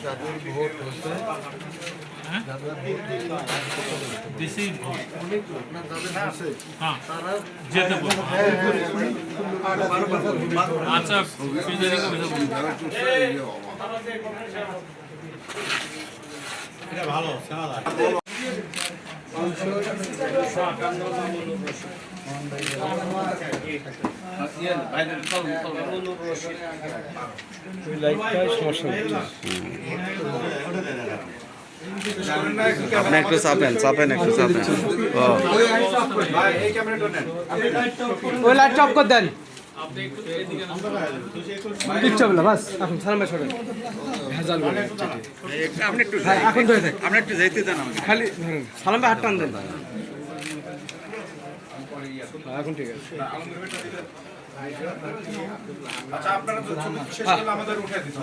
যাদের ভোট হচ্ছে তারা যেতে আচ্ছা ভালো আপনি একটু চাপেন একটু চাপেন ওই লাইট অফ করে দেন কিচ্ছু হবে না বাস এখন সালাম ভাই সরেন ভেজাল বলে আপনি একটু এখন ধরে থাক আপনি একটু যাইতে দেন আমাকে খালি ধরেন সালাম ভাই হাত টান দেন এখন ঠিক আছে আচ্ছা আপনারা তো শেষ করলে আমাদের উঠে দিতে